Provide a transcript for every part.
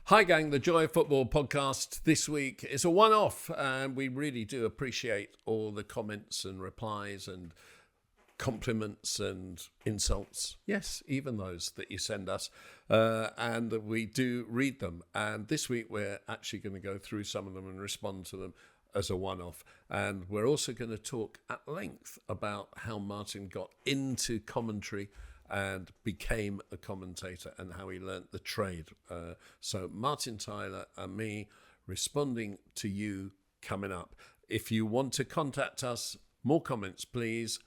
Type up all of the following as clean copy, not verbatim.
Hi gang, the Joy of Football podcast this week is a one-off, and we really do appreciate all the comments and replies and compliments and insults. Yes, even those that you send us, and we do read them. And this week we're actually going to go through some of them and respond to them as a one-off. And we're also going to talk at length about how Martin got into commentary and became a commentator and how he learnt the trade. So Martin Tyler and me responding to you coming up. If you want to contact us, more comments please.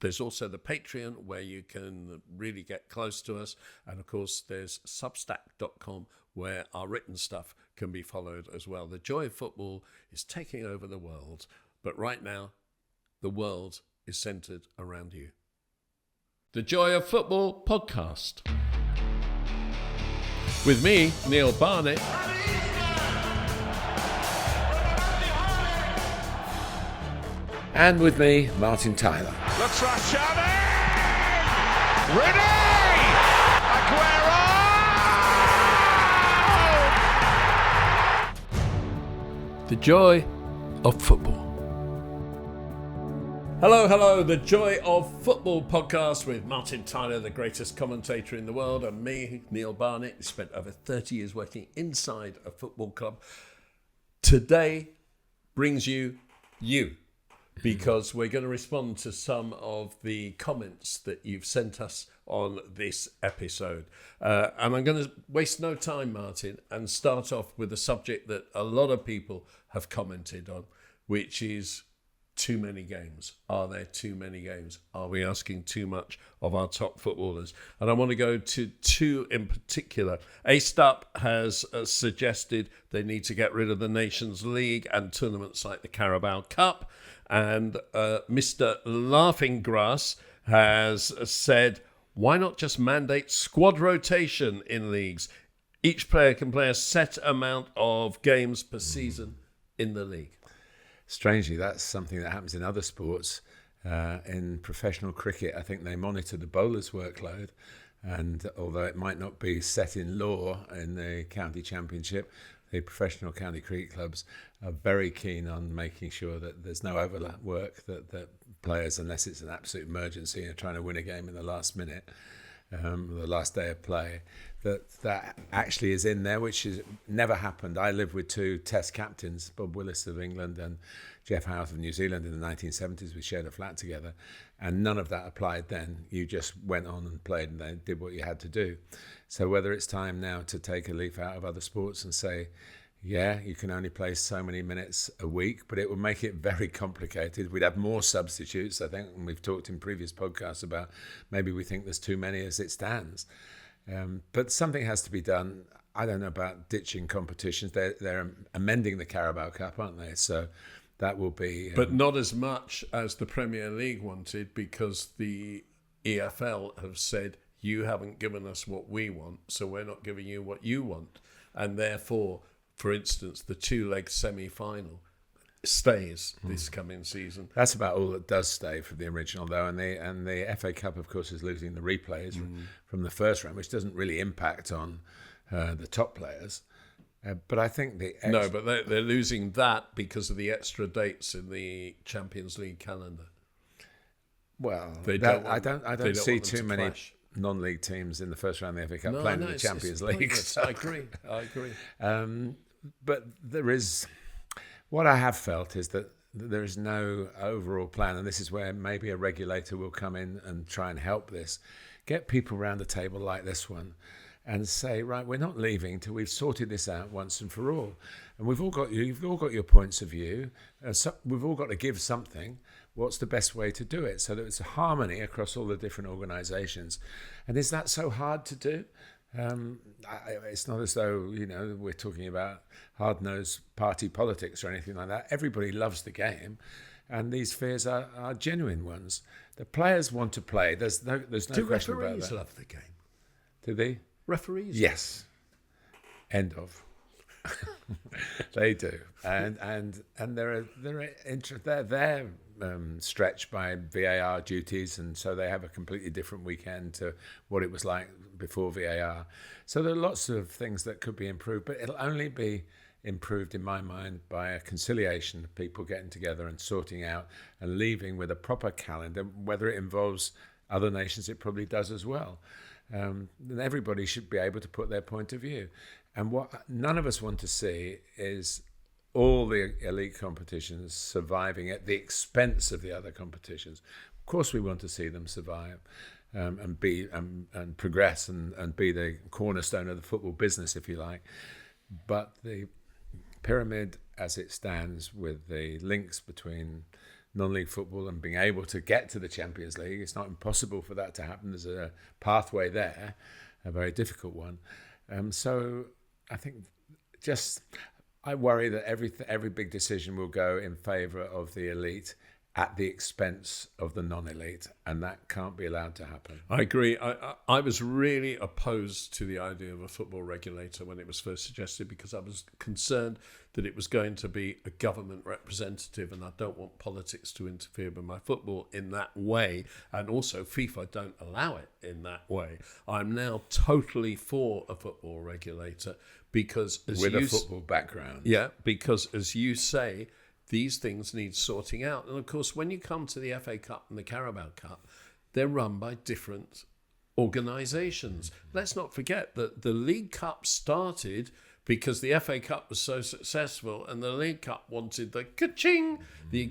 There's also the Patreon where you can really get close to us. And of course there's substack.com where our written stuff can be followed as well. The Joy of Football is taking over the world, but right now the world is centred around you. The Joy of Football podcast. With me, Neil Barnett. And with me, Martin Tyler. Looks like Xavi! Ready! Aguero! The Joy of Football. Hello, the Joy of Football podcast with Martin Tyler, the greatest commentator in the world, and me, Neil Barnett, who spent over 30 years working inside a football club. Today brings you, because we're going to respond to some of the comments that you've sent us on this episode. And I'm going to waste no time, Martin, and start off with a subject that a lot of people have commented on, which is too many games. Are there too many games? Are we asking too much of our top footballers? And I want to go to two in particular. A-Stup has suggested they need to get rid of the Nations League and tournaments like the Carabao Cup. And Mr. Laughinggrass has said, why not just mandate squad rotation in leagues? Each player can play a set amount of games per season in the league. Strangely, that's something that happens in other sports. In professional cricket, I think they monitor the bowler's workload. And although it might not be set in law in the county championship, the professional county cricket clubs are very keen on making sure that there's no overlap work, that players, unless it's an absolute emergency and trying to win a game in the last minute, the last day of play, that actually is in there, which has never happened. I lived with two Test captains, Bob Willis of England and Jeff Howarth of New Zealand in the 1970s. We shared a flat together, and none of that applied then. You just went on and played and they did what you had to do. So whether it's time now to take a leaf out of other sports and say, yeah, you can only play so many minutes a week, but it would make it very complicated. We'd have more substitutes, I think, and we've talked in previous podcasts about maybe we think there's too many as it stands. But something has to be done. I don't know about ditching competitions. They're amending the Carabao Cup, aren't they? So that will be... but not as much as the Premier League wanted, because the EFL have said, you haven't given us what we want, so we're not giving you what you want. And therefore, for instance, the two-leg semi-final stays this coming season. That's about all that does stay for the original, though. And the FA Cup, of course, is losing the replays from the first round, which doesn't really impact on the top players. But I think but they're losing that because of the extra dates in the Champions League calendar. Well, I don't see too many non-league teams in the first round of the FA Cup playing in the Champions League. So. I agree. But there is... What I have felt is that there is no overall plan, and this is where maybe a regulator will come in and try and help this. Get people around the table like this one and say, right, we're not leaving till we've sorted this out once and for all. And you've all got your points of view. So we've all got to give something. What's the best way to do it? So that it's a harmony across all the different organisations. And is that so hard to do? It's not as though, we're talking about hard-nosed party politics or anything like that. Everybody loves the game, and these fears are genuine ones. The players want to play. There's no question about that. Do referees love the game? Do they? Referees? Yes. End of. They do, and they're stretched by VAR duties, and so they have a completely different weekend to what it was like before VAR. So there are lots of things that could be improved, but it'll only be improved in my mind by a conciliation of people getting together and sorting out and leaving with a proper calendar. Whether it involves other nations, it probably does as well. Then everybody should be able to put their point of view. And what none of us want to see is all the elite competitions surviving at the expense of the other competitions. Of course, we want to see them survive and be and progress and be the cornerstone of the football business, if you like. But the pyramid, as it stands, with the links between non-league football and being able to get to the Champions League, it's not impossible for that to happen. There's a pathway there, a very difficult one. So I think I worry that every big decision will go in favour of the elite at the expense of the non-elite, and that can't be allowed to happen. I agree. I was really opposed to the idea of a football regulator when it was first suggested, because I was concerned that it was going to be a government representative, and I don't want politics to interfere with my football in that way, and also FIFA don't allow it in that way. I'm now totally for a football regulator, because with a football background. Yeah, because as you say, these things need sorting out. And of course, when you come to the FA Cup and the Carabao Cup, they're run by different organisations. Let's not forget that the League Cup started because the FA Cup was so successful, and the League Cup wanted the ka-ching, the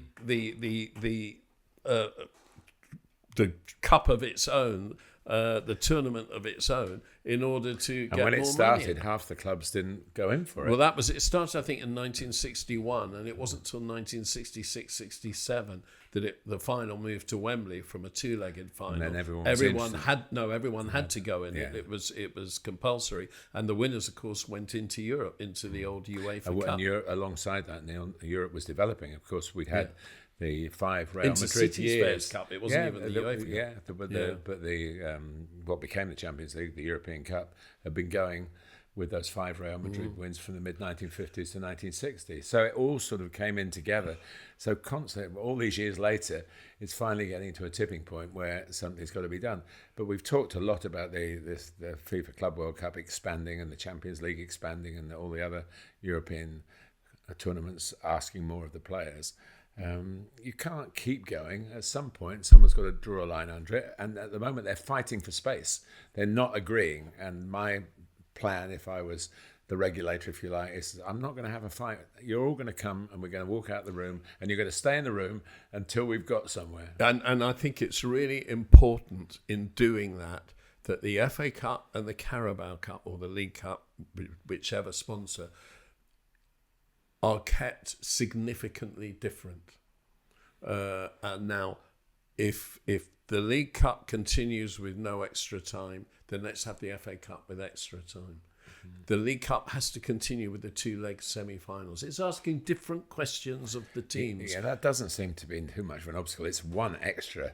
cup of its own, the tournament of its own, in order to get more money. And when it started, half the clubs didn't go in for it. Well, it started, I think, in 1961, and it wasn't until 1966-67 that the final moved to Wembley from a two-legged final. And then everyone had to go in. Yeah. It was compulsory, and the winners, of course, went into Europe, into the old UEFA Cup. And alongside that, Neil, Europe was developing. Of course, we'd had the 5 Real Madrid City's years. Fairs Cup. It wasn't even the UEFA Cup. But what became the Champions League, the European Cup, had been going with those 5 Real Madrid wins from the mid-1950s to 1960s. So it all sort of came in together. So constantly, all these years later, it's finally getting to a tipping point where something's got to be done. But we've talked a lot about the FIFA Club World Cup expanding and the Champions League expanding and all the other European tournaments asking more of the players. You can't keep going. At some point, someone's got to draw a line under it. And at the moment, they're fighting for space. They're not agreeing. And my plan, if I was the regulator, if you like, is I'm not going to have a fight. You're all going to come and we're going to walk out the room, and you're going to stay in the room until we've got somewhere. And I think it's really important in doing that the FA Cup and the Carabao Cup, or the League Cup, whichever sponsor, are kept significantly different. And now, if the League Cup continues with no extra time, then let's have the FA Cup with extra time. The League Cup has to continue with the 2-leg semi-finals. It's asking different questions of the teams. Yeah, that doesn't seem to be too much of an obstacle. It's one extra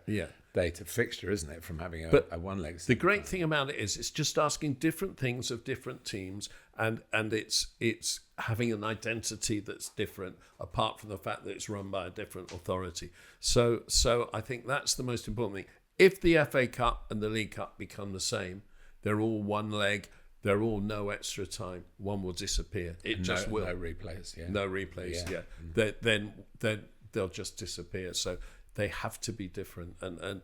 day to fixture, isn't it, from having a one-leg semi-final. The great thing about it is it's just asking different things of different teams, and it's having an identity that's different, apart from the fact that it's run by a different authority. So I think that's the most important thing. If the FA Cup and the League Cup become the same, they're all one leg, they're all no extra time, one will disappear. It just will. No replays, yeah. No replays, yeah. Then they'll just disappear. So they have to be different. And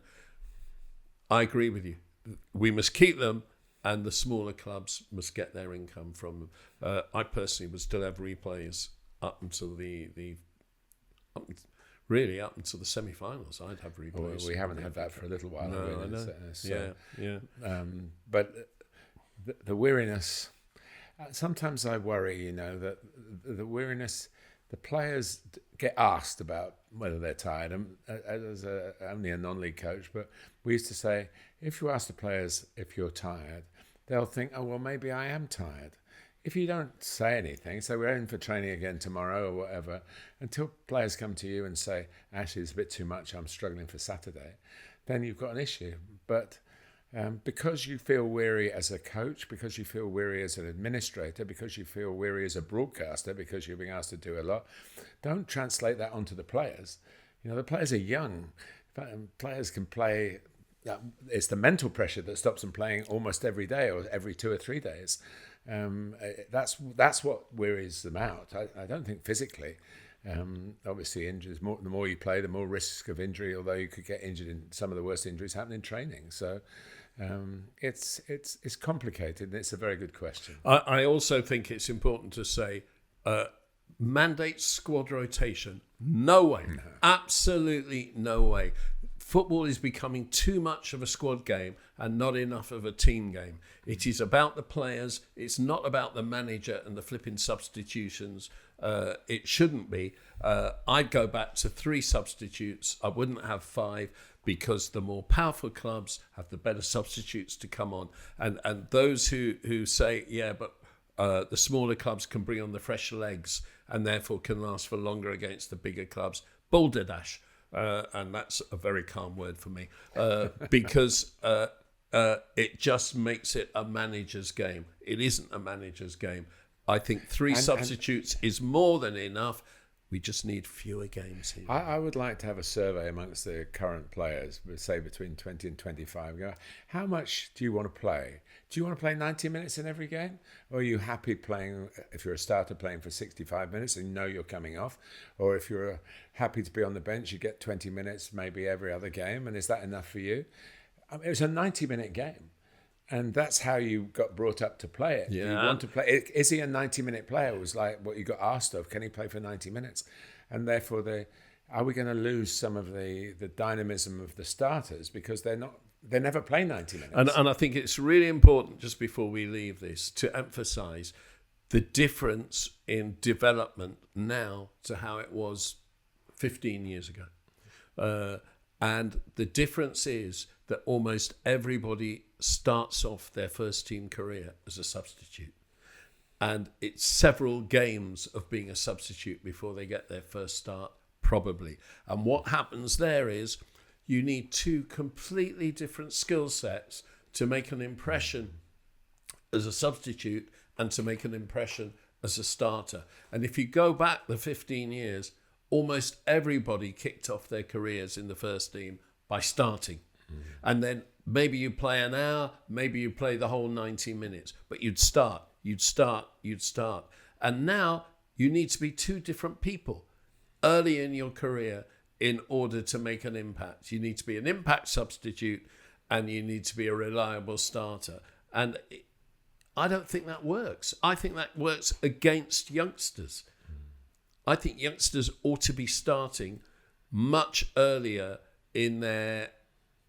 I agree with you. We must keep them, and the smaller clubs must get their income from them. I personally would still have replays up until up until the semi-finals. I'd have replays. Well, we haven't had that for a little while. No, I know. But the weariness. Sometimes I worry, that the weariness. The players get asked about whether they're tired. As only a non-league coach, but we used to say, if you ask the players if you're tired, they'll think, oh, well, maybe I am tired. If you don't say anything, so we're in for training again tomorrow or whatever, until players come to you and say, actually, it's a bit too much, I'm struggling for Saturday, then you've got an issue. But because you feel weary as a coach, because you feel weary as an administrator, because you feel weary as a broadcaster, because you're being asked to do a lot. Don't translate that onto the players. The players are young. Players can play. It's the mental pressure that stops them playing almost every day or every 2 or 3 days. That's what wearies them out. I don't think physically. Obviously, injuries. The more you play, the more risk of injury. Although you could get injured in some of the worst injuries happen in training. So it's complicated. And it's a very good question. I also think it's important to say, mandate squad rotation. No way. No. Absolutely no way. Football is becoming too much of a squad game and not enough of a team game. It is about the players. It's not about the manager and the flipping substitutions. It shouldn't be. I'd go back to 3 substitutes. I wouldn't have 5 because the more powerful clubs have the better substitutes to come on. And those who say, yeah, but the smaller clubs can bring on the fresh legs and therefore can last for longer against the bigger clubs, balderdash. And that's a very calm word for me, because it just makes it a manager's game. It isn't a manager's game. I think 3 substitutes is more than enough. We just need fewer games here. I would like to have a survey amongst the current players, say between 20 and 25. Go, how much do you want to play? Do you want to play 90 minutes in every game? Or are you happy playing, if you're a starter, playing for 65 minutes and you know you're coming off? Or if you're happy to be on the bench, you get 20 minutes maybe every other game, and is that enough for you? It was a 90-minute game. And that's how you got brought up to play it. Yeah. You want to play. Is he a 90-minute player? It was like what you got asked of. Can he play for 90 minutes? And therefore, are we going to lose some of the dynamism of the starters because they never play 90 minutes? And I think it's really important, just before we leave this, to emphasise the difference in development now to how it was 15 years ago. And the difference is that almost everybody starts off their first team career as a substitute. And it's several games of being a substitute before they get their first start, probably. And what happens there is you need 2 completely different skill sets to make an impression as a substitute and to make an impression as a starter. And if you go back the 15 years, almost everybody kicked off their careers in the first team by starting. And then maybe you play an hour, maybe you play the whole 90 minutes, but you'd start. And now you need to be 2 different people early in your career in order to make an impact. You need to be an impact substitute and you need to be a reliable starter. And I don't think that works. I think that works against youngsters. I think youngsters ought to be starting much earlier in their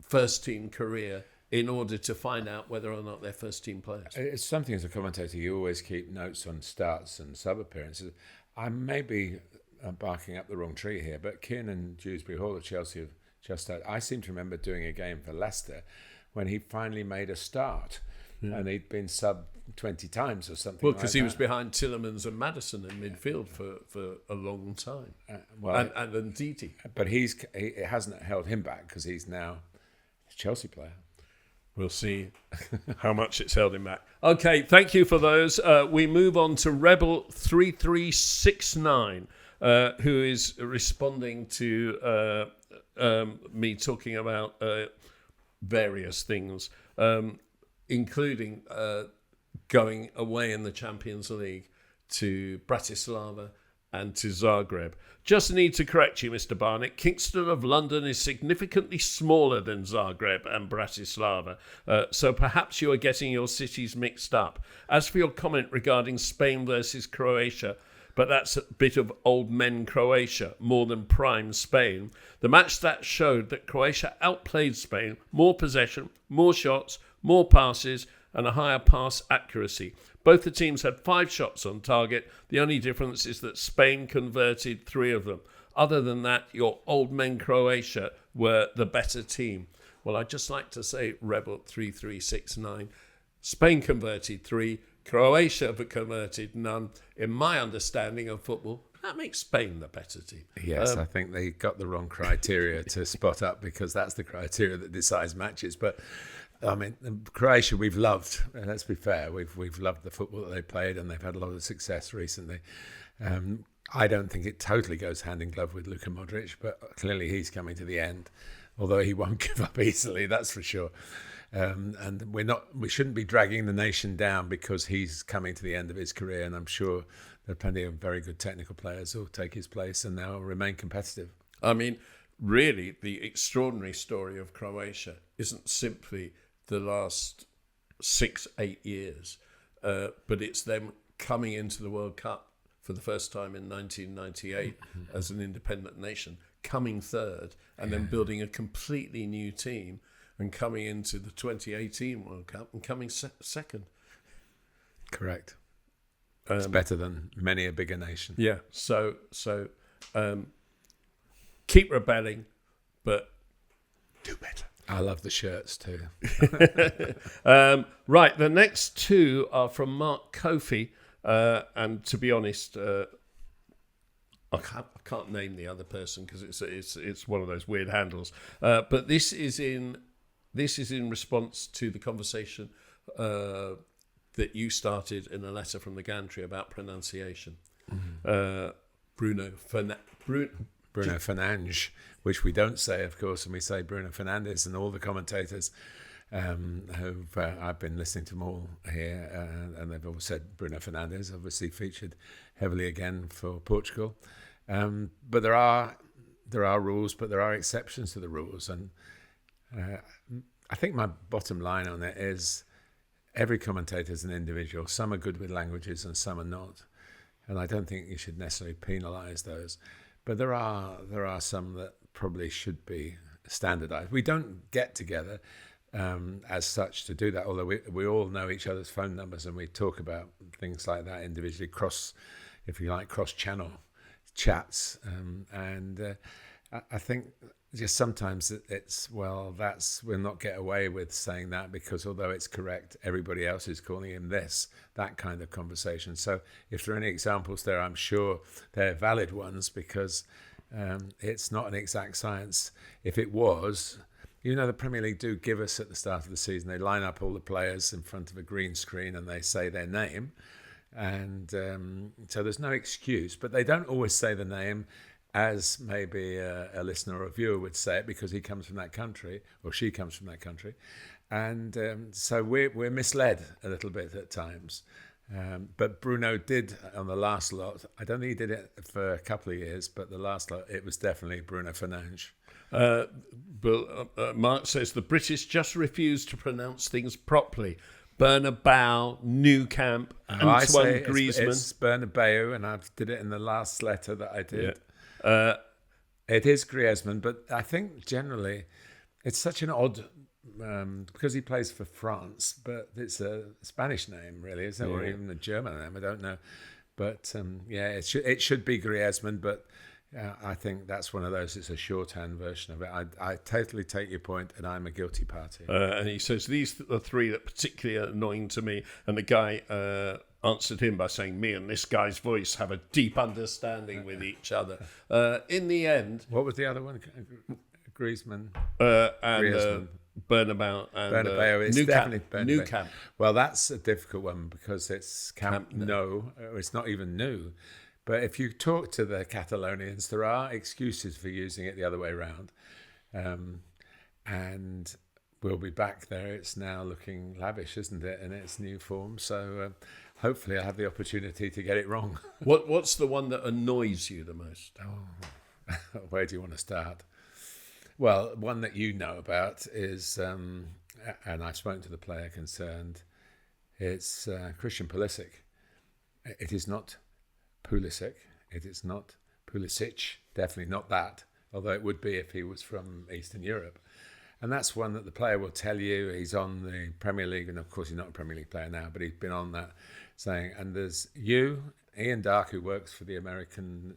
first team career in order to find out whether or not they're first team players. It's something as a commentator, you always keep notes on starts and sub appearances. I may be barking up the wrong tree here, but Kiernan Dewsbury Hall of Chelsea have just had, I seem to remember doing a game for Leicester when he finally made a start. And he'd been sub 20 times or something. Well, because he was behind Tillemans and Maddison in midfield for a long time. And Ndidi. But it hasn't held him back because he's now a Chelsea player. We'll see how much it's held him back. Okay, thank you for those. We move on to Rebel 3369, who is responding to me talking about various things. Including going away in the Champions League to Bratislava and to Zagreb. Just need to correct you, Mr. Barnett. Kingston of London is significantly smaller than Zagreb and Bratislava, so perhaps you are getting your cities mixed up. As for your comment regarding Spain versus Croatia, but that's a bit of old men Croatia, more than prime Spain. The match stats showed that Croatia outplayed Spain, more possession, more shots, more passes and a higher pass accuracy. Both the teams had 5 shots on target. The only difference is that Spain converted 3 of them. Other than that, your old men Croatia were the better team. Well, I'd just like to say, Rebel 3369, Spain converted 3, Croatia converted none. In my understanding of football, that makes Spain the better team. Yes, I think they got the wrong criteria to spot up because that's the criteria that decides matches. But I mean, Croatia we've loved. Let's be fair, we've loved the football that they played, and they've had a lot of success recently. I don't think it totally goes hand in glove with Luka Modric, but clearly he's coming to the end, although he won't give up easily, that's for sure. And we shouldn't be dragging the nation down because he's coming to the end of his career, and I'm sure there are plenty of very good technical players who will take his place and now remain competitive. I mean, really, the extraordinary story of Croatia isn't simply the last 6-8 years, but it's them coming into the World Cup for the first time in 1998 as an independent nation, coming third, and then building a completely new team and coming into the 2018 World Cup and coming second. Correct. It's better than many a bigger nation. Yeah, so keep rebelling, but do better. I love the shirts too. Right, the next two are from Mark Kofi, and to be honest, I can't name the other person because it's one of those weird handles. But this is in response to the conversation that you started in a letter from the gantry about pronunciation. Bruno Fernandes, which we don't say, of course, and we say Bruno Fernandes, and all the commentators who've I've been listening to them all here, and they've all said Bruno Fernandes, obviously featured heavily again for Portugal. But there are rules, but there are exceptions to the rules, and I think my bottom line on it is every commentator is an individual. Some are good with languages and some are not, and I don't think you should necessarily penalise those. But there are some that probably should be standardised. We don't get together as such to do that, although we all know each other's phone numbers and we talk about things like that individually, cross-channel chats. I think just sometimes we'll not get away with saying that because although it's correct, everybody else is calling him that kind of conversation. So if there are any examples there, I'm sure they're valid ones because it's not an exact science. If it was, the Premier League do give us at the start of the season, they line up all the players in front of a green screen and they say their name. And so there's no excuse, but they don't always say the name as maybe a listener or a viewer would say it because he comes from that country or she comes from that country. And so we're misled a little bit at times. But Bruno did on the last lot. I don't think he did it for a couple of years, but the last lot, it was definitely Bruno Fernandes. Mark says the British just refuse to pronounce things properly. Bernabeu, Nou Camp, Antoine Griezmann. It's Bernabeu, and I did it in the last letter that I did. Yeah. It is Griezmann, but I think generally it's such an odd because he plays for France, but it's a Spanish name, really, isn't it? Or even a German name, I don't know. But it should be Griezmann, but I think that's one of those, it's a shorthand version of it. I totally take your point, and I'm a guilty party. And he says, these are the three that particularly are annoying to me. And the guy answered him by saying, me and this guy's voice have a deep understanding with each other. In the end... What was the other one? Griezmann? Griezmann. Bernabeu and Bernabeu. It's definitely Bernabeu. Nou Camp. Well, that's a difficult one because it's Camp Nou, or it's not even new. But if you talk to the Catalonians, there are excuses for using it the other way around. And we'll be back there. It's now looking lavish, isn't it, in its new form? So hopefully I'll have the opportunity to get it wrong. What's the one that annoys you the most? Oh, where do you want to start? Well, one that you know about is, and I've spoken to the player concerned, it's Christian Pulisic. It is not Pulisic. It is not Pulisic. Definitely not that, although it would be if he was from Eastern Europe. And that's one that the player will tell you. He's on the Premier League, and of course he's not a Premier League player now, but he's been on that saying, and there's you, Ian Darke, who works for the American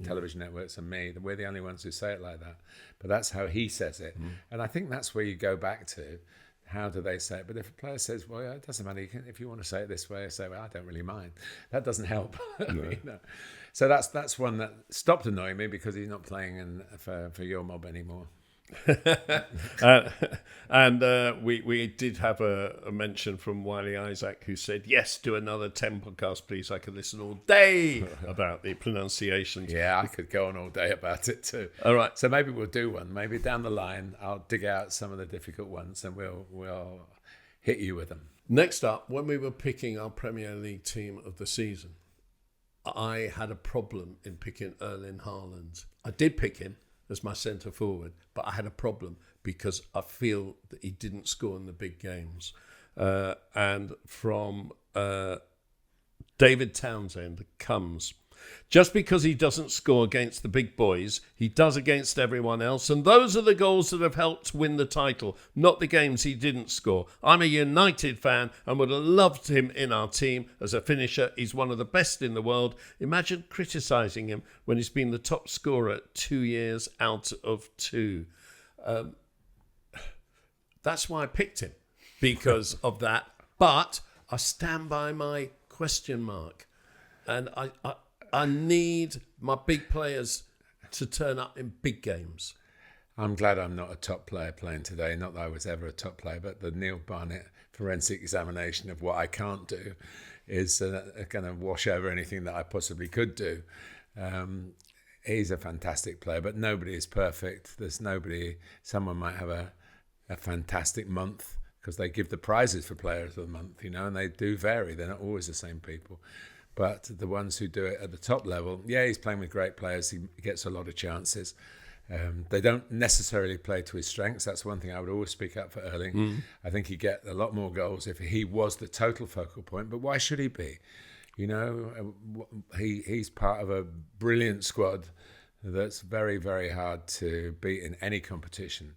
television networks, and me. We're the only ones who say it like that. But that's how he says it. And I think that's where you go back to. How do they say it? But if a player says, well, it doesn't matter. If you want to say it this way, say, well, I don't really mind. That doesn't help. No. So that's one that stopped annoying me because he's not playing for your mob anymore. We did have a mention from Wiley Isaac, who said, yes, do another 10 podcasts, please. I could listen all day about the pronunciations. Yeah, I could go on all day about it too. All right. So maybe we'll do one. Maybe down the line, I'll dig out some of the difficult ones and we'll hit you with them. Next up, when we were picking our Premier League team of the season, I had a problem in picking Erling Haaland. I did pick him as my centre forward, but I had a problem because I feel that he didn't score in the big games. And from David Townsend comes, just because he doesn't score against the big boys, he does against everyone else. And those are the goals that have helped win the title, not the games he didn't score. I'm a United fan and would have loved him in our team as a finisher. He's one of the best in the world. Imagine criticising him when he's been the top scorer 2 years out of 2. That's why I picked him, because of that. But I stand by my question mark. And I need my big players to turn up in big games. I'm glad I'm not a top player playing today. Not that I was ever a top player, but the Neil Barnett forensic examination of what I can't do is going to wash over anything that I possibly could do. He's a fantastic player, but nobody is perfect. There's nobody. Someone might have a fantastic month because they give the prizes for players of the month, and they do vary. They're not always the same people. But the ones who do it at the top level, yeah, he's playing with great players. He gets a lot of chances. They don't necessarily play to his strengths. That's one thing I would always speak up for Erling. I think he'd get a lot more goals if he was the total focal point. But why should he be? He's part of a brilliant squad that's very, very hard to beat in any competition.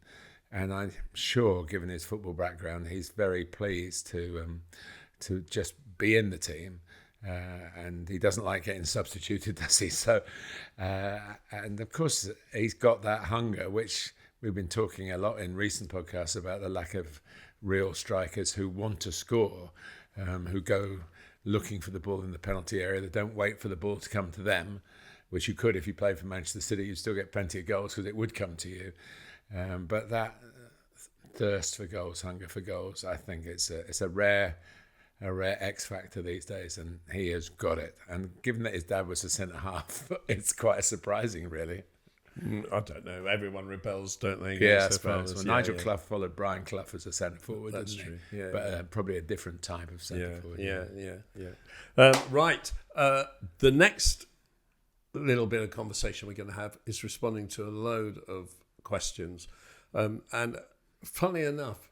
And I'm sure, given his football background, he's very pleased to just be in the team. And he doesn't like getting substituted, does he? So, and of course, he's got that hunger, which we've been talking a lot in recent podcasts about the lack of real strikers who want to score, who go looking for the ball in the penalty area. They don't wait for the ball to come to them, which you could if you played for Manchester City. You'd still get plenty of goals because it would come to you. But that thirst for goals, hunger for goals, I think it's a rare X factor these days, and he has got it. And given that his dad was a centre half, it's quite surprising, really. I don't know. Everyone rebels, don't they? Yeah, I suppose. Well, Nigel Clough followed Brian Clough as a centre forward. That's true. Yeah, but probably a different type of centre forward. Yeah. Right. The next little bit of conversation we're going to have is responding to a load of questions, and funnily enough,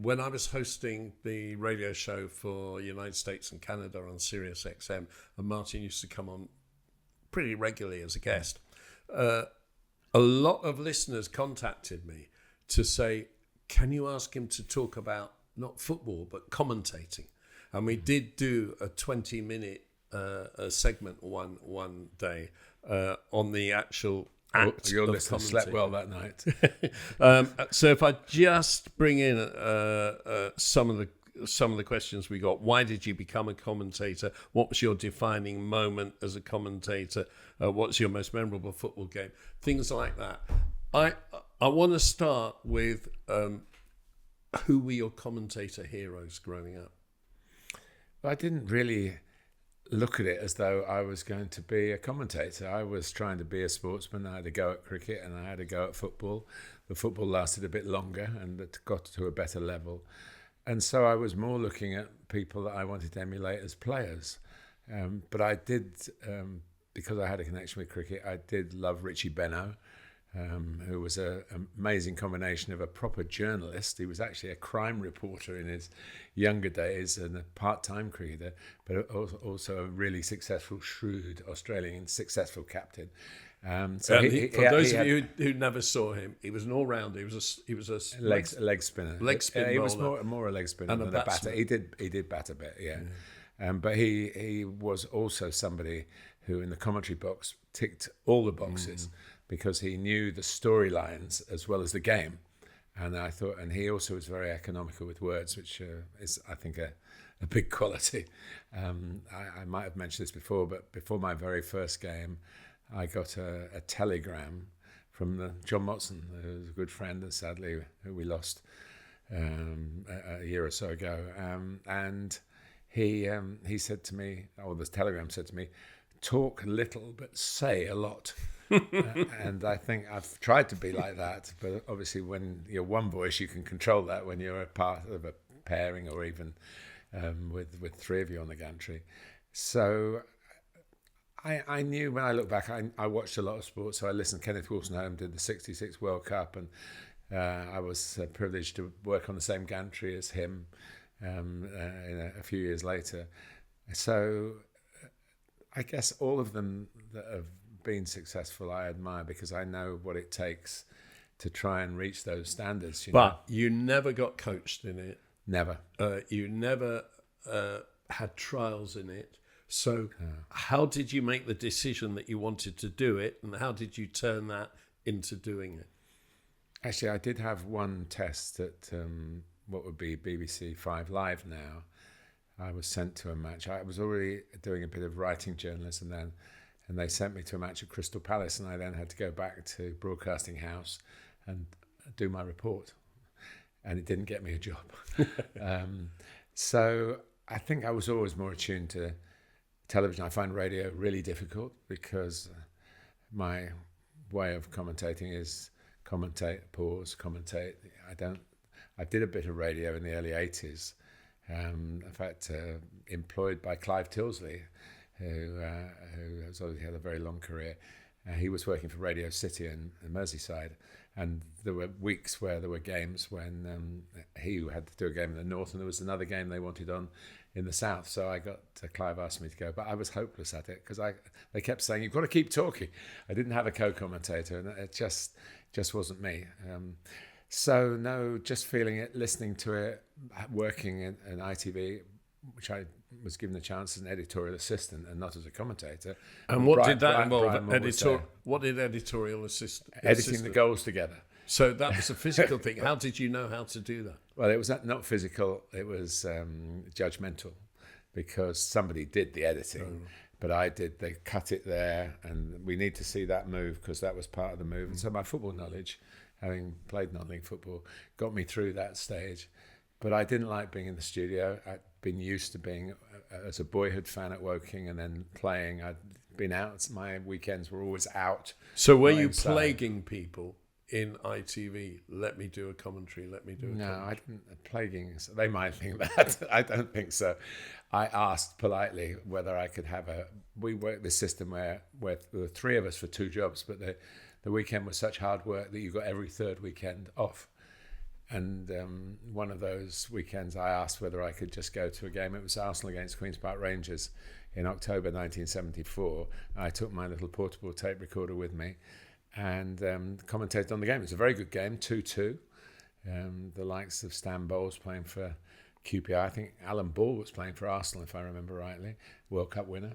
when I was hosting the radio show for United States and Canada on Sirius XM, and Martin used to come on pretty regularly as a guest, a lot of listeners contacted me to say, can you ask him to talk about not football, but commentating? And we did do a 20-minute segment one day on the actual act. Your listeners slept well that night. So if I just bring in some of the questions we got. Why did you become a commentator? What was your defining moment as a commentator? What's your most memorable football game? Things like that. I want to start with who were your commentator heroes growing up? I didn't really look at it as though I was going to be a commentator. I was trying to be a sportsman. I had a go at cricket and I had a go at football. The football lasted a bit longer and it got to a better level. And so I was more looking at people that I wanted to emulate as players. But I did, because I had a connection with cricket, I did love Richie Benaud, who was an amazing combination of a proper journalist. He was actually a crime reporter in his younger days and a part-time cricketer, but also a really successful, shrewd Australian, successful captain. For those of you who never saw him, he was an all-rounder. He was a leg spinner. Leg spin. He was more a leg spinner than a batter. He did bat a bit, yeah. But he was also somebody who, in the commentary box, ticked all the boxes because he knew the storylines as well as the game. And I thought, and he also was very economical with words, which is, I think, a big quality. I might have mentioned this before, but before my very first game, I got a telegram from John Motson, who was a good friend and sadly who we lost a year or so ago. And he said to me, or the telegram said to me, talk little but say a lot. And I think I've tried to be like that, but obviously when you're one voice you can control that. When you're a part of a pairing or even with three of you on the gantry. So I knew when I look back, I watched a lot of sports, so I listened. Kenneth Wolstenholme did the 66 World Cup, and I was privileged to work on the same gantry as him a few years later. So I guess all of them that have been successful I admire, because I know what it takes to try and reach those standards. But you never got coached in it. Never. You never had trials in it. So how did you make the decision that you wanted to do it, and how did you turn that into doing it? Actually, I did have one test at what would be BBC 5 Live now. I was sent to a match. I was already doing a bit of writing journalism then, and they sent me to a match at Crystal Palace, and I then had to go back to Broadcasting House and do my report. And it didn't get me a job. So I think I was always more attuned to television. I find radio really difficult because my way of commentating is commentate, pause, commentate. I did a bit of radio in the early 80s. In fact, employed by Clive Tilsley, who has obviously had a very long career. He was working for Radio City in Merseyside, and there were weeks where there were games when he had to do a game in the north, and there was another game they wanted on in the south. So Clive asked me to go, but I was hopeless at it because they kept saying, you've got to keep talking. I didn't have a co-commentator, and it just wasn't me. So no, just feeling it, listening to it, working in ITV, which I was given the chance as an editorial assistant and not as a commentator. And what did that involve? What did editorial assistant? Editing the goals together. So that was a physical thing. How did you know how to do that? Well, it was not physical. It was judgmental, because somebody did the editing, but I did. They cut it there, and we need to see that move because that was part of the move. And so my football knowledge, having played non-league football, got me through that stage. But I didn't like being in the studio. I'd been used to being, as a boyhood fan at Woking and then playing. I'd been out. My weekends were always out. So were you plaguing people in ITV? Let me do a commentary. No, I didn't. Plaguing. They might think that. I don't think so. I asked politely whether I could have we worked this system where there were three of us for two jobs, but the weekend was such hard work that you got every third weekend off. And one of those weekends I asked whether I could just go to a game. It was Arsenal against Queen's Park Rangers in October 1974. I took my little portable tape recorder with me and commentated on the game. It was a very good game, 2-2. The likes of Stan Bowles playing for QPR. I think Alan Ball was playing for Arsenal, if I remember rightly, World Cup winner.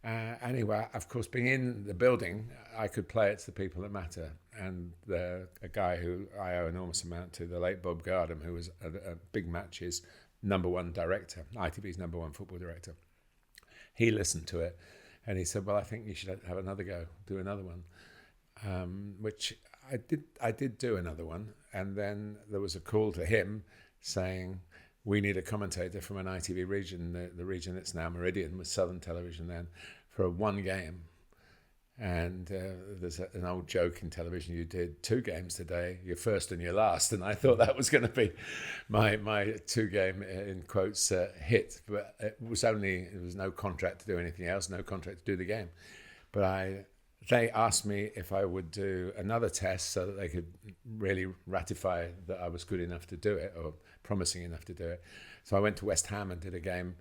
Anyway, of course, being in the building, I could play it to the people that matter. And a guy who I owe an enormous amount to, the late Bob Gardam, who was a Big Match's #1 director, ITV's #1 football director. He listened to it and he said, well, I think you should have another go, do another one. Which I did do another one. And then there was a call to him saying, we need a commentator from an ITV region, the region that's now Meridian, was Southern Television then, for one game. And there's an old joke in television, you did 2 games today, your first and your last. And I thought that was going to be my 2-game, in quotes, hit. But there was no contract to do anything else, no contract to do the game. But they asked me if I would do another test so that they could really ratify that I was good enough to do it, or promising enough to do it. So I went to West Ham and did a game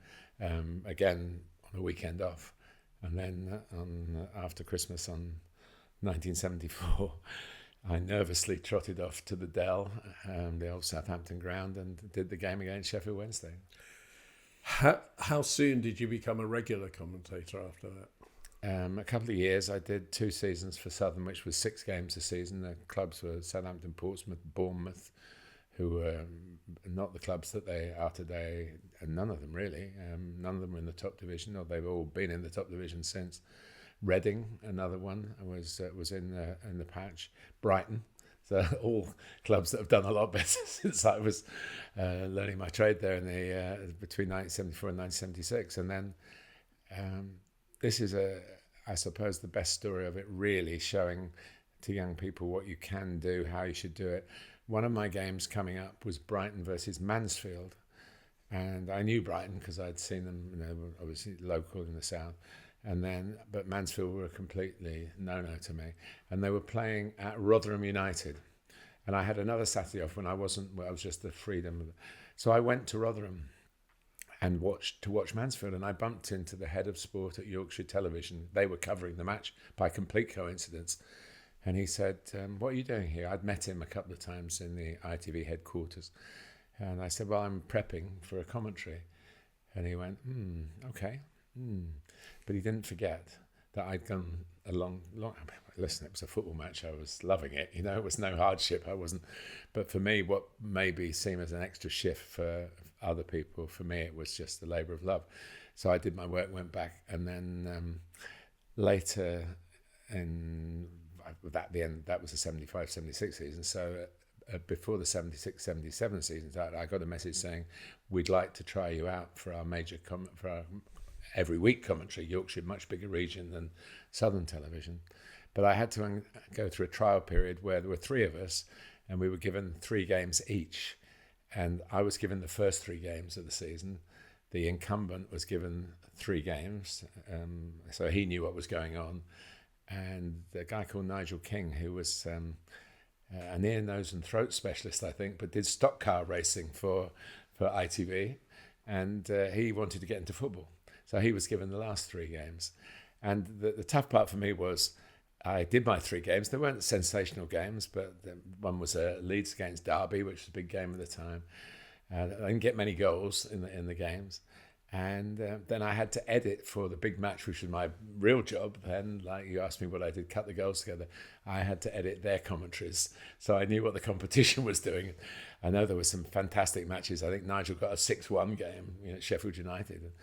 again on a weekend off. And then after Christmas on 1974, I nervously trotted off to the Dell, the old Southampton ground, and did the game against Sheffield Wednesday. How soon did you become a regular commentator after that? A couple of years. I did 2 seasons for Southern, which was 6 games a season. The clubs were Southampton, Portsmouth, Bournemouth, who were not the clubs that they are today, and none of them really. None of them were in the top division, or they've all been in the top division since. Reading, another one, was in the patch. Brighton. So all clubs that have done a lot better since I was learning my trade there in the between 1974 and 1976. And then this is I suppose the best story of it, really showing to young people what you can do, how you should do it. One of my games coming up was Brighton versus Mansfield, and I knew Brighton because I'd seen them, obviously local in the south. But Mansfield were a completely no-no to me, and they were playing at Rotherham United, and I had another Saturday off when I was just the freedom. So I went to Rotherham and watch Mansfield, and I bumped into the head of sport at Yorkshire Television. They were covering the match by complete coincidence, and he said, "What are you doing here?" I'd met him a couple of times in the ITV headquarters, and I said, "Well, I'm prepping for a commentary," and he went, "Okay." But he didn't forget that I'd gone a long. Listen, it was a football match. I was loving it. It was no hardship. I wasn't. But for me, what maybe seemed as an extra shift for other people, for me, it was just the labour of love. So I did my work, went back, and then later that was the 75-76 season. So before the 76-77 season, I got a message saying, "We'd like to try you out for our major for our every week commentary. Yorkshire, much bigger region than Southern Television." But I had to go through a trial period where there were three of us, and we were given 3 games each. And I was given the first 3 games of the season. The incumbent was given 3 games, so he knew what was going on. And the guy called Nigel King, who was an ear, nose and throat specialist, I think, but did stock car racing for ITV, and he wanted to get into football. So he was given the last 3 games. And the tough part for me was I did my 3 games. They weren't sensational games, but one was Leeds against Derby, which was a big game at the time. I didn't get many goals in the games. And then I had to edit for the big match, which was my real job. Then, like you asked me what I did, cut the goals together. I had to edit their commentaries. So I knew what the competition was doing. I know there were some fantastic matches. I think Nigel got a 6-1 game, at Sheffield United.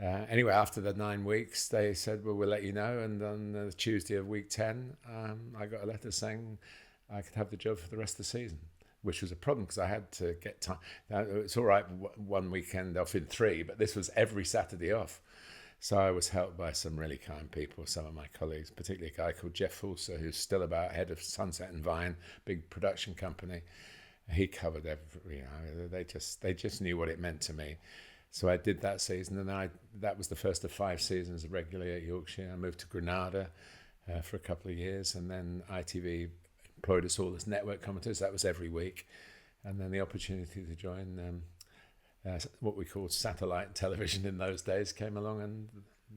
Anyway, after the 9 weeks, they said, "Well, we'll let you know." And on the Tuesday of week 10, I got a letter saying I could have the job for the rest of the season, which was a problem because I had to get time. Now, it's all right, one weekend off in 3, but this was every Saturday off. So I was helped by some really kind people, some of my colleagues, particularly a guy called Jeff Fulser, who's still about head of Sunset and Vine, big production company. He covered every, they just knew what it meant to me. So I did that season, and that was the first of 5 seasons regularly at Yorkshire. I moved to Granada for a couple of years, and then ITV employed us all as network commentators. That was every week. And then the opportunity to join what we called satellite television in those days came along, and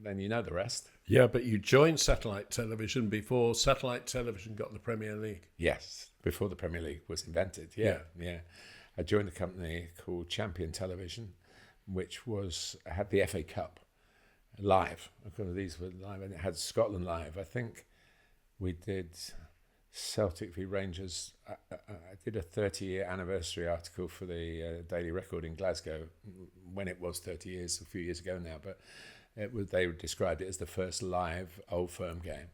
then you know the rest. Yeah, but you joined satellite television before satellite television got the Premier League. Yes, before the Premier League was invented. Yeah. I joined a company called Champion Television, which had the FA Cup live. These were live, and it had Scotland live. I think we did Celtic v Rangers. I did a 30-year anniversary article for the Daily Record in Glasgow when it was 30 years, a few years ago now, but they described it as the first live Old Firm game.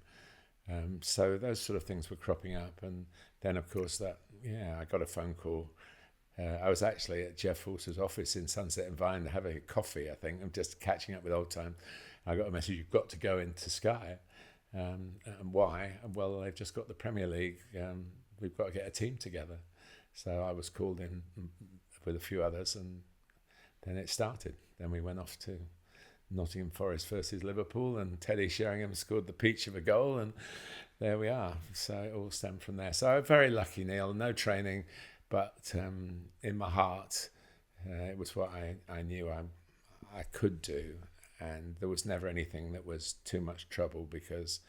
So those sort of things were cropping up, and then of course I got a phone call. I was actually at Jeff Fulser's office in Sunset and Vine having a coffee, I think. I'm just catching up with old time. I got a message, "You've got to go into Sky." And why? Well, they've just got the Premier League. We've got to get a team together. So I was called in with a few others, and then it started. Then we went off to Nottingham Forest versus Liverpool, and Teddy Sheringham scored the peach of a goal, and there we are. So it all stemmed from there. So I'm very lucky, Neil. No training. But in my heart, it was what I knew I could do. And there was never anything that was too much trouble because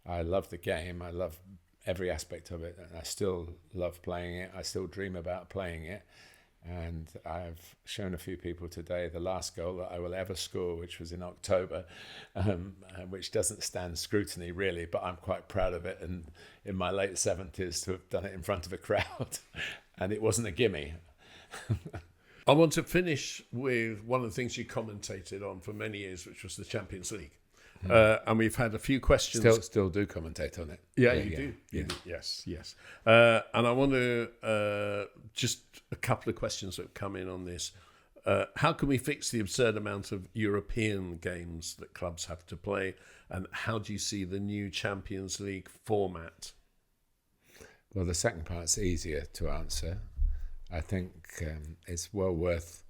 I love the game. I love every aspect of it. And I still love playing it. I still dream about playing it. And I've shown a few people today the last goal that I will ever score, which was in October, which doesn't stand scrutiny really, but I'm quite proud of it. And in my late 70s to have done it in front of a crowd. And it wasn't a gimme. I want to finish with one of the things you commentated on for many years, which was the Champions League. And we've had a few questions. Still do commentate on it. Yeah, you do. You do. Yes. And I want to just a couple of questions that have come in on this. How can we fix the absurd amount of European games that clubs have to play? And how do you see the new Champions League format? Well, the second part's easier to answer. I think it's well worth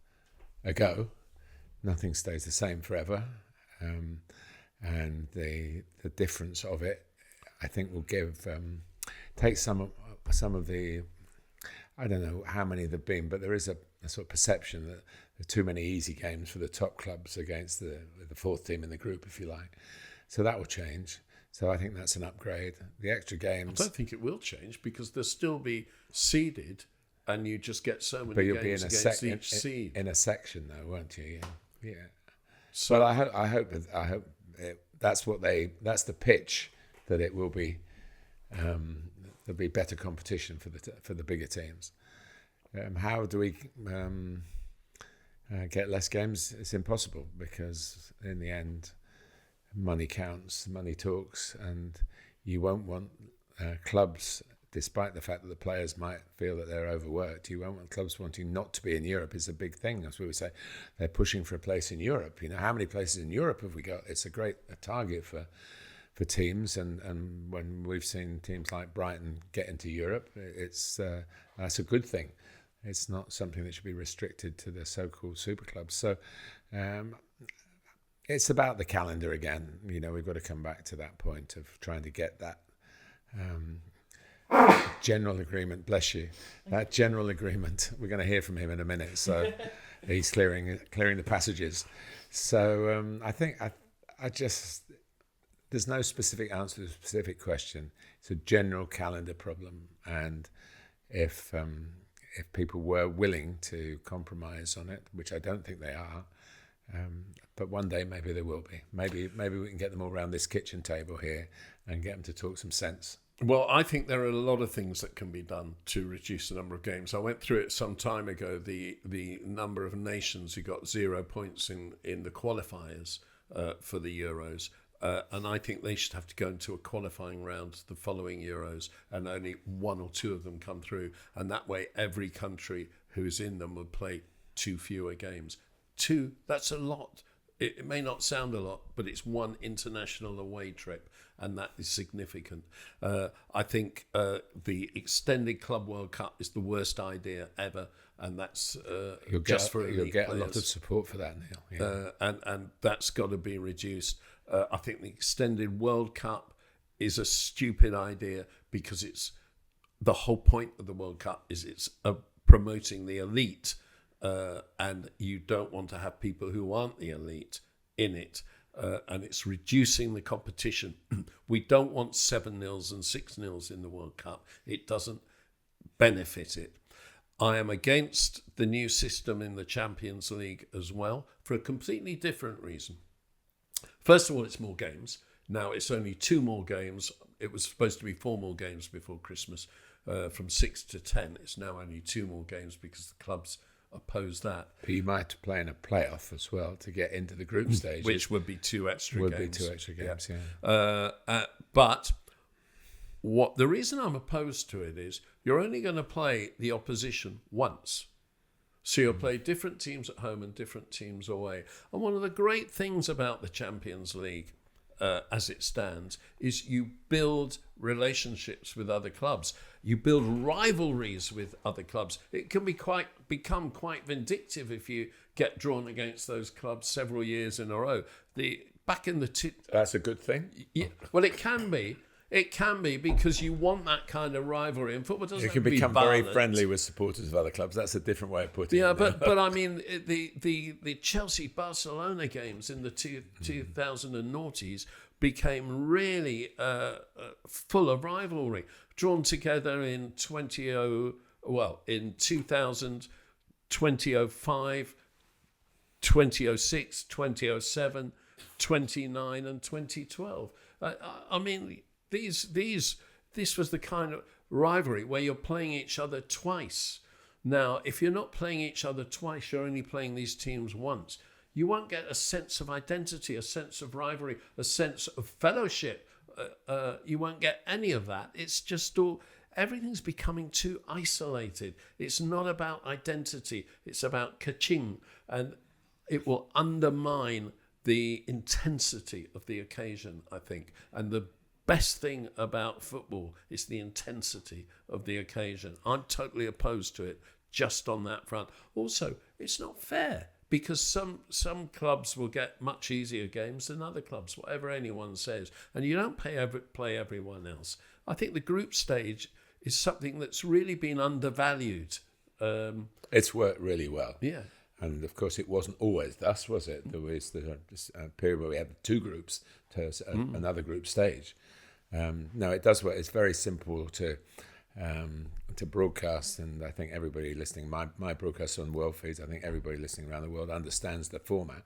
a go. Nothing stays the same forever. And the difference of it, I think, will take some of the, I don't know how many there've been, but there is a sort of perception that there are too many easy games for the top clubs against the fourth team in the group, if you like. So that will change. So I think that's an upgrade. The extra games, I don't think it will change because they'll still be seeded, and you just get so many but you'll games be against each seed. in a section, though, won't you? Yeah. So Well, I hope that's the pitch, that it will be. There'll be better competition for the bigger teams. How do we get less games? It's impossible, because in the end, money counts, money talks, and you won't want clubs, despite the fact that the players might feel that they're overworked, you won't want clubs wanting not to be in Europe. Is a big thing. As we would say, they're pushing for a place in Europe. How many places in Europe have we got? It's a great target for teams, and when we've seen teams like Brighton get into Europe, that's a good thing. It's not something that should be restricted to the so-called super clubs. So it's about the calendar again. We've got to come back to that point of trying to get that general agreement. Bless you. That general agreement. We're going to hear from him in a minute. So he's clearing the passages. So I think I just, there's no specific answer to a specific question. It's a general calendar problem, and if people were willing to compromise on it, which I don't think they are, but one day maybe there will be. Maybe we can get them all around this kitchen table here and get them to talk some sense. Well, I think there are a lot of things that can be done to reduce the number of games. I went through it some time ago, the number of nations who got 0 points in the qualifiers for the Euros. And I think they should have to go into a qualifying round the following Euros, and only one or two of them come through. And that way every country who's in them would play 2 fewer games. 2, that's a lot. It may not sound a lot, but it's one international away trip, and that is significant. I think the extended Club World Cup is the worst idea ever, and that's you'll get a lot of support for that, Neil. Yeah. And that's got to be reduced. I think the extended World Cup is a stupid idea, because it's the whole point of the World Cup is it's promoting the elite. And you don't want to have people who aren't the elite in it, and it's reducing the competition. We don't want 7-0s and 6-0s in the World Cup. It doesn't benefit it. I am against the new system in the Champions League as well, for a completely different reason. First of all, it's more games. Now it's only 2 more games. It was supposed to be 4 more games before Christmas, from 6 to 10. It's now only 2 more games because the clubs oppose that. But you might play in a playoff as well to get into the group stage, which would be 2 extra games. Would be 2 extra games, But the reason I'm opposed to it is you're only going to play the opposition once. So you'll play different teams at home and different teams away. And one of the great things about the Champions League, as it stands, is you build relationships with other clubs. You build rivalries with other clubs. It can become quite vindictive if you get drawn against those clubs several years in a row. That's a good thing. Yeah, well, it can be. It can be, because you want that kind of rivalry. And football doesn't You can become very friendly with supporters of other clubs. That's a different way of putting it. Yeah, but I mean, the Chelsea-Barcelona games in the 2000 and noughties became really full of rivalry, drawn together in 2000, 2005, 2006, 2007, 2009 and 2012. I mean, this was the kind of rivalry where you're playing each other twice. Now, if you're not playing each other twice, you're only playing these teams once. You won't get a sense of identity, a sense of rivalry, a sense of fellowship. You won't get any of that. It's just all, everything's becoming too isolated. It's not about identity. It's about ka-ching. And it will undermine the intensity of the occasion, I think. And the best thing about football is the intensity of the occasion. I'm totally opposed to it just on that front. Also, it's not fair, because some clubs will get much easier games than other clubs, whatever anyone says. And you don't play everyone else. I think the group stage is something that's really been undervalued. It's worked really well. Yeah. And of course, it wasn't always thus, was it? There was the period where we had 2 groups to another group stage. No, it does work. It's very simple to broadcast, and I think everybody listening, my broadcast on world feeds, I think everybody listening around the world understands the format,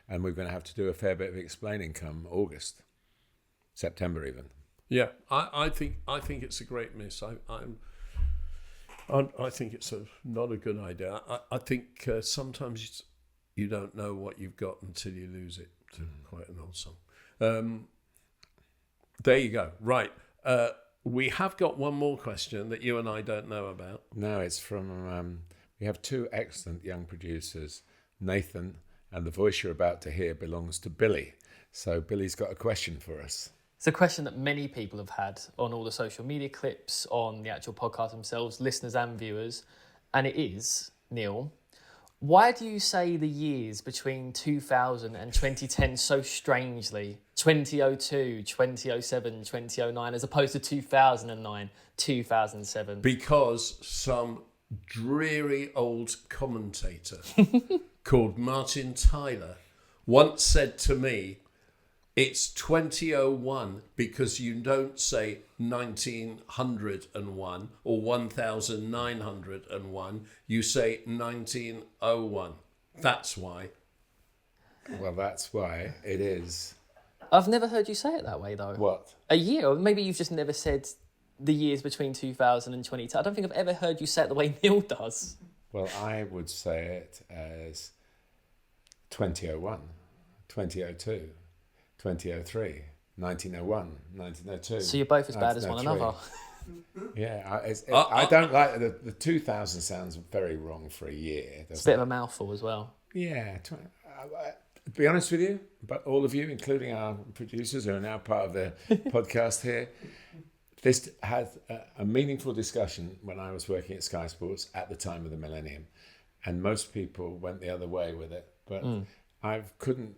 and we're going to have to do a fair bit of explaining come August, September even. Yeah, I think it's a great miss. I think it's not a good idea. I think sometimes you don't know what you've got until you lose it. Quite an old song. There you go. Right. We have got one more question that you and I don't know about. No, it's from, we have 2 excellent young producers, Nathan, and the voice you're about to hear belongs to Billy. So Billy's got a question for us. It's a question that many people have had on all the social media clips, on the actual podcast themselves, listeners and viewers. And it is, Neil, why do you say the years between 2000 and 2010 so strangely? 2002, 2007, 2009, as opposed to 2009, 2007? Because some dreary old commentator called Martin Tyler once said to me, it's 2001 because you don't say 1901 or 1901. You say 1901. That's why. Well, that's why it is. I've never heard you say it that way, though. What? A year, or maybe you've just never said the years between 2000 and 2010. I don't think I've ever heard you say it the way Neil does. Well, I would say it as 2001, 2002. 2003, 1901, 1902. So you're both as bad as one another. Yeah, I don't like the 2000 sounds very wrong for a year. It's a bit of a mouthful as well. Yeah, to be honest with you, but all of you, including our producers who are now part of the podcast here, this had a meaningful discussion when I was working at Sky Sports at the time of the millennium, and most people went the other way with it. But I couldn't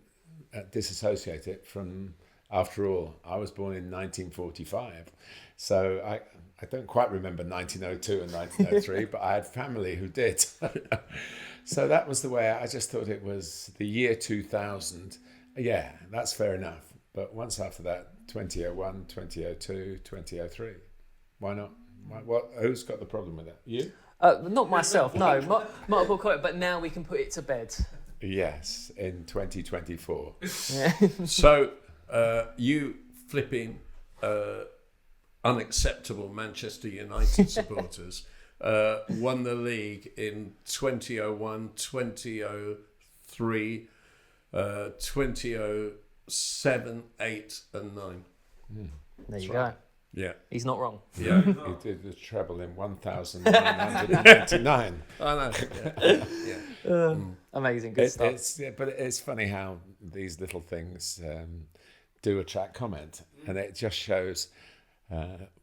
disassociate it from, after all, I was born in 1945, so I don't quite remember 1902 and 1903, but I had family who did. So that was the way. I just thought it was the year 2000. Yeah, that's fair enough. But once after that, 2001, 2002, 2003. Why not? Who's got the problem with that? You? Not myself, no. Multiple comment, but now we can put it to bed. Yes, in 2024. Yeah. So you flipping unacceptable Manchester United supporters won the league in 2001, 2003, 2007, 8 and 9. There you go. Yeah. He's not wrong. Yeah. He did the treble in 1999. I know. Yeah. Amazing, good stuff. But it's funny how these little things do attract comment, and it just shows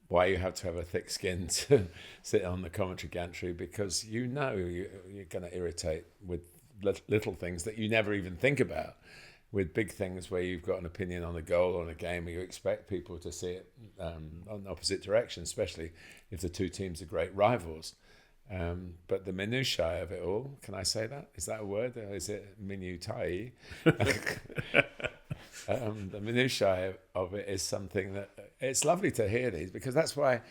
why you have to have a thick skin to sit on the commentary gantry, because you're going to irritate with little things that you never even think about. With big things where you've got an opinion on a goal or on a game, and you expect people to see it on the opposite direction, especially if the 2 teams are great rivals. But the minutiae of it all, can I say that? Is that a word? Or is it minutiae? The minutiae of it is something that it's lovely to hear these, because that's why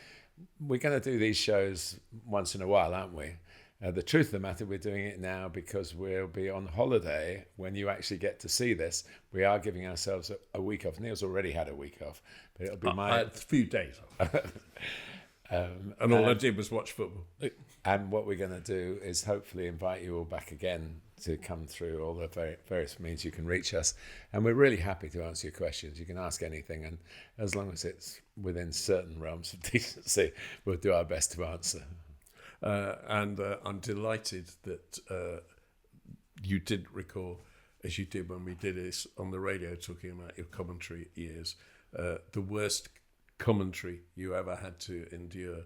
we're going to do these shows once in a while, aren't we? The truth of the matter, we're doing it now because we'll be on holiday when you actually get to see this. We are giving ourselves a week off. Neil's already had a week off, but it'll be I had a few days off. And all I did was watch football. And what we're going to do is hopefully invite you all back again to come through all the various means you can reach us. And we're really happy to answer your questions. You can ask anything, and as long as it's within certain realms of decency, we'll do our best to answer. And I'm delighted that you did recall, as you did when we did this on the radio, talking about your commentary years, the worst commentary you ever had to endure,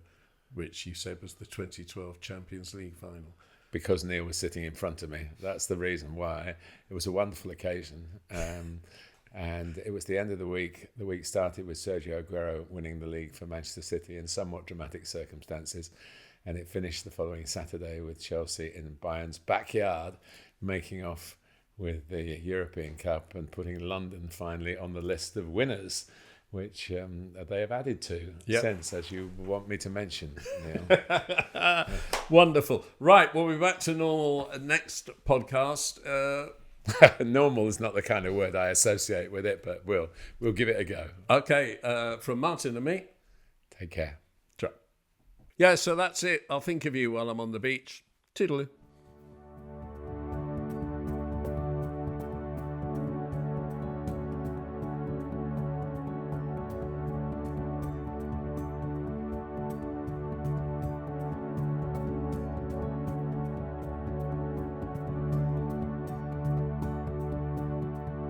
which you said was the 2012 Champions League final. Because Neil was sitting in front of me. That's the reason why. It was a wonderful occasion. And it was the end of the week. The week started with Sergio Aguero winning the league for Manchester City in somewhat dramatic circumstances. And it finished the following Saturday with Chelsea in Bayern's backyard, making off with the European Cup and putting London finally on the list of winners, which they have added to since, as you want me to mention, Neil. Wonderful. Right, we'll be back to normal next podcast. Normal is not the kind of word I associate with it, but we'll give it a go. Okay, from Martin and me. Take care. Yeah, so that's it. I'll think of you while I'm on the beach. Toodaloo.